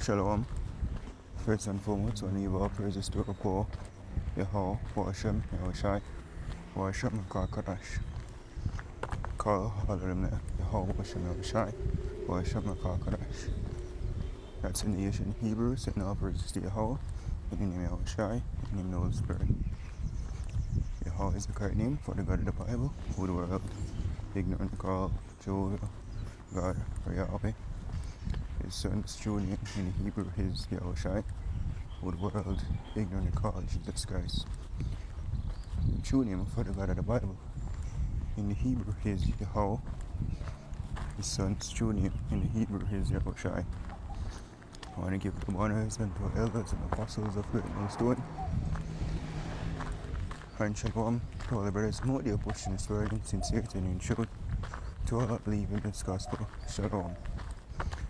Shalom. First and foremost, I give all praises to our poor Yahweh, Washem, Yahushai, Washem, Kakadash. Call all of them there. Yahweh, Washem, Yahushai, Washem, Kakadash. That's in the ancient Hebrews, and all praises to Yahweh, in the name of Yahushai, in the name of the Holy Spirit. Yahweh is the correct name for the God of the Bible, who the world ignorant call Jehovah, God, or Yahweh. His son's true name in the Hebrew is Yahushai, who the world ignorantly called Jesus Christ. The true name for the God of the Bible in the Hebrew is Yahweh. His son's true name in the Hebrew is Yahushai. I want to give the honors and to elders and apostles of Great Millstone. And shalom to all the brothers who are pushing this word in sincerity and in truth, to all that believe in this gospel. Shalom.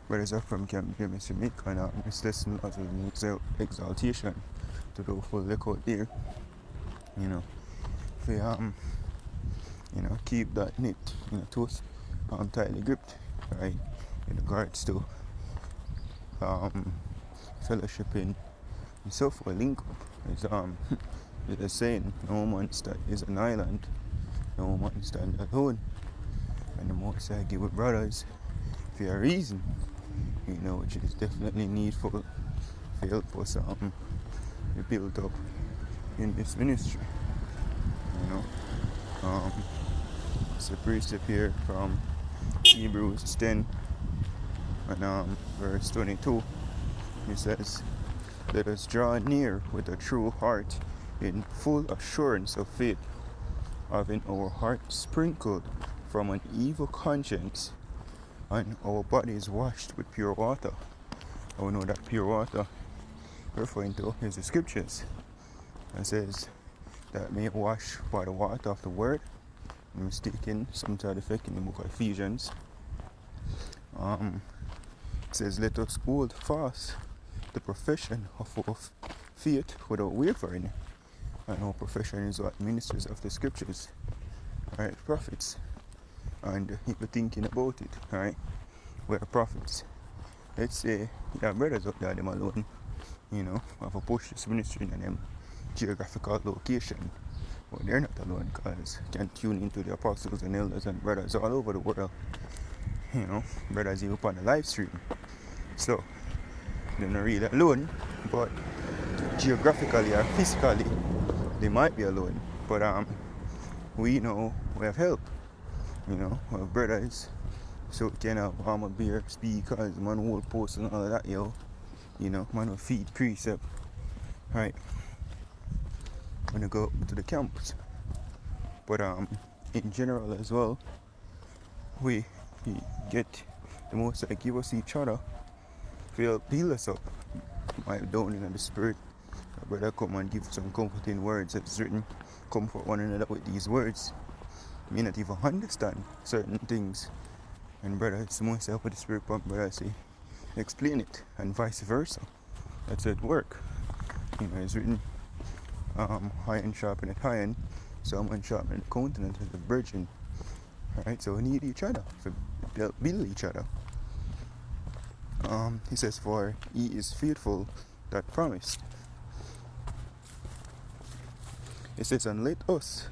Brothers are from Camp James Jamaica, and this lesson was an exaltation to the full look out there. For keep that knit, toes tightly gripped, right? In regards to fellowshipping and so forth, link up. It's a saying, no man is an island, no man stand alone. And the most I give with brothers for a reason, which is definitely needful to help us be built up in this ministry. It's a precept here from Hebrews 10 and verse 22. It says, "Let us draw near with a true heart in full assurance of faith, having our hearts sprinkled from an evil conscience and our bodies washed with pure water." I know that pure water referring to is the scriptures. It says that may wash by the water of the word. I'm mistaken, some to the effect in the book of Ephesians. It says, "Let us hold fast the profession of our faith without wavering." And our profession is what ministers of the scriptures, right? Prophets. And if you're thinking about it, right? We're prophets. Let's say you have brothers out there, them alone, have a push this ministry in them geographical location. But they're not alone, because you can tune into the apostles and elders and brothers all over the world. Brothers even up on the live stream. So they're not really alone, but geographically or physically they might be alone. But we know we have help. We have brothers, so we can have armor bear, speakers, man hold posts and all of that, man will feed precept, right? When you go to the campus. But in general as well, we get the most that give us each other to help build us up. Might down in the spirit. A brother come and give some comforting words that's written, comfort one another with these words. May not even understand certain things. And brother, it's the most help with the spirit pump, brother say, explain it, and vice versa. That's at work. It's written, iron sharpeneth iron, someone sharpeneth the countenance of the virgin. Alright, so we need each other to build each other. He says, "For he is faithful that promised." It says, and let us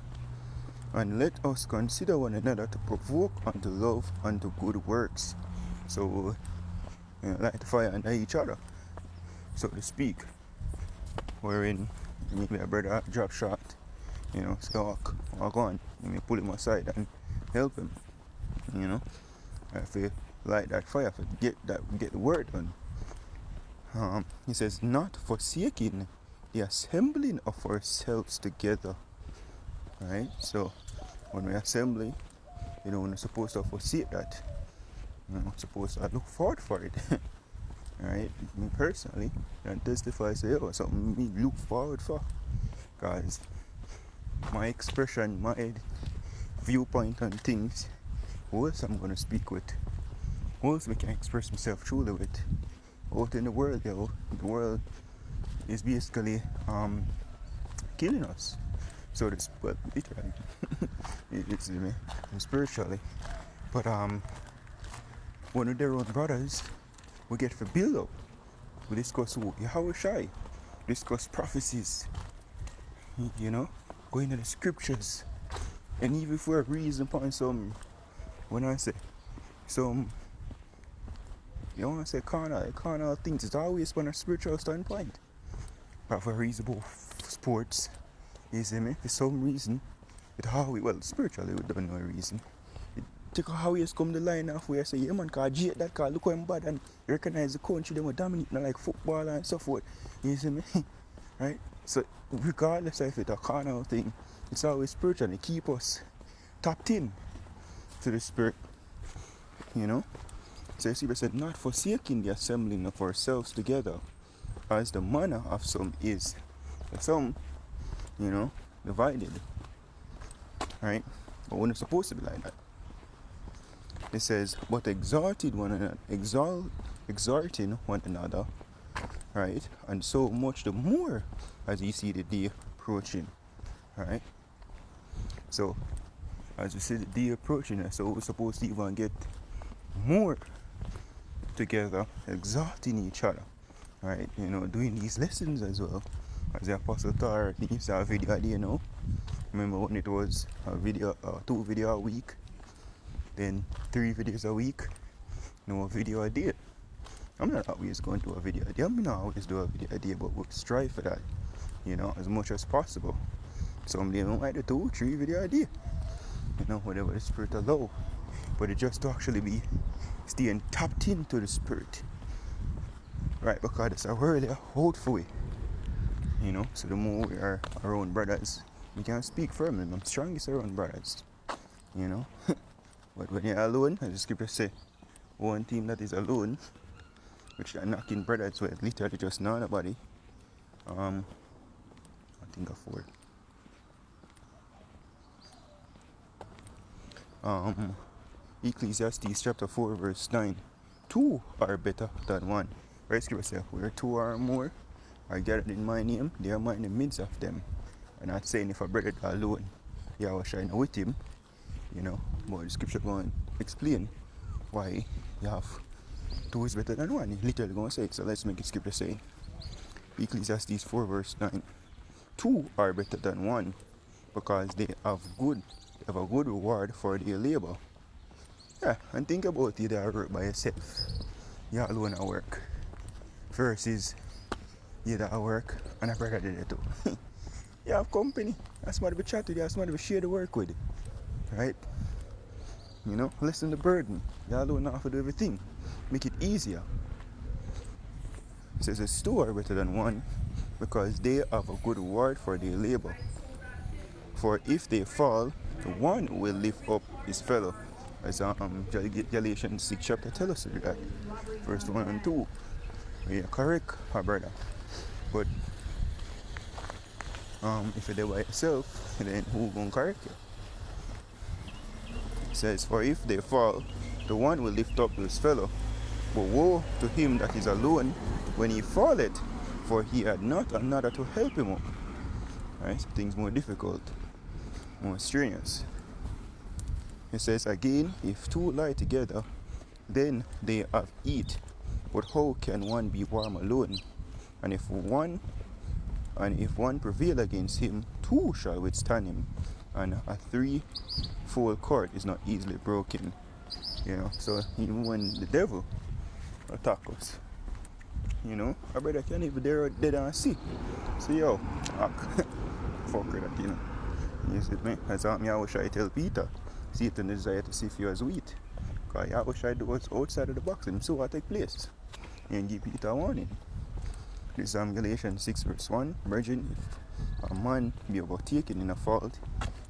consider one another to provoke unto love and to good works. So light the fire under each other, so to speak. Wherein maybe a brother drop shot, say walk on, and me pull him aside and help him. If you light that fire, if you get the word done. He says, not forsaking the assembling of ourselves together. Right? So when we assembly, we're not supposed to forsake that. We're supposed to look forward for it. Right? Me personally, I testify, say, something me look forward for. Because my expression, my viewpoint on things, who else I'm going to speak with, who else we can express myself truly with. Out in the world, the world is basically killing us. So this, well, literally, it's me, spiritually. But one of their own brothers, we get for build up. We discuss who? Yahweh Shai. Discuss prophecies. You know? Go into the scriptures. And even if we're reason upon some, when I say some, you want to say carnal things, it's always from a spiritual standpoint. But for reasonable sports, you see me? For some reason, it always, well, spiritually, we don't know a reason. Take how he has come the line off where I say, yeah man, cause Jake that car, look how I'm bad and you recognize the country, they were dominating like football and so forth. You see me? Right? So regardless of if it's a carnal thing, it's always spiritual and it keep us tapped in to the spirit. You know? So you see, we said, not forsaking the assembling of ourselves together, as the manner of some is. Some, you know, divided. Right? But we're not supposed to be like that. It says, but exhorting one another, right? And so much the more as you see the day approaching, right? So, as we see the day approaching, so we're supposed to even get more together, exhorting each other, right? You know, doing these lessons as well. As the Apostle Tar needs a video idea now. Remember when it was a video, 2 videos a week, then 3 videos a week, no video a day. I'm not always going to do a video a day. I'm not always do a video a day, but we'll strive for that, you know, as much as possible. Some days I might do 2, 3 video a day, you know, whatever the spirit allow. But it just to actually be staying tapped into the spirit, right? Because it's a really hold for it, you know. So the more we are around brothers, we can speak firmly. I'm strongest around brothers, you know. But when you're alone, as the scripture say, one team that is alone, which are knocking brothers with literally just nobody. I think of 4. Ecclesiastes chapter 4 verse 9. 2 are better than 1. Right, scripture say, where 2 or more are gathered in my name, they are in the midst of them. I'm not saying if a brother alone, I was shining with him, you know, but the scripture going to explain why you have 2 is better than 1. He literally going to say it. So let's make it scripture say. Ecclesiastes 4 verse 9. 2 are better than 1 because they have a good reward for their labor. Yeah, and think about you that work by yourself. You alone at work. Versus you that work and a brother did it too. You have company. That's somebody to chat with you, that's somebody to share the work with. Right? You know, lessen the burden. You alone have to do everything. Make it easier. It says it's 2 are better than 1 because they have a good reward for their labor. For if they fall, the one will lift up his fellow. As Galatians 6 chapter tells us that. Verse 1 and 2. Yeah, correct, my brother. But if you're there by yourself, then who gonna correct you? It says, for if they fall, the one will lift up his fellow. But woe to him that is alone when he falleth, for he had not another to help him up. Right? So things more difficult, more strenuous. It says again, if 2 lie together, then they have heat. But how can one be warm alone? And if one prevail against him, 2 shall withstand him. And a 3-fold cord is not easily broken. You know, so even when the devil attacks us, you know, our brother can't even dare dead and see. So yo, fuck that, you know. You see me? As I wish I tell Peter, Satan desire to sift you as wheat. Because I wish I do what's outside of the box and so what take place. And give Peter a warning. This is Galatians 6 verse 1. Virgin, if a man be overtaken in a fault,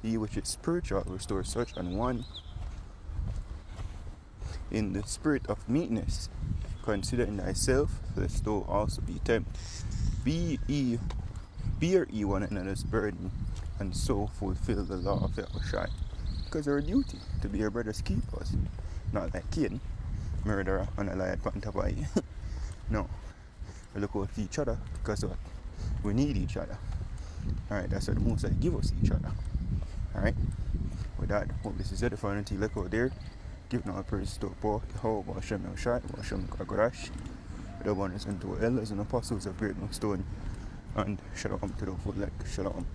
he which is spiritual restore such an one in the spirit of meekness, considering thyself, lest thou also be tempted. Bear ye one another's burden, and so fulfill the law of Yahushua. Because our duty to be our brother's keepers, not like Cain, murderer and a liar pantabai. No, we look out for each other because what? We need each other. Alright, that's what the Most High give us each other. Alright, with that, hope this is edifying until you look out there. Giving all praise to Paul, Yehovah, Hashem Yahushua, Hashem Kagorash. the one is into elders and apostles of great millstone, and shalom to the full leg. Shalom.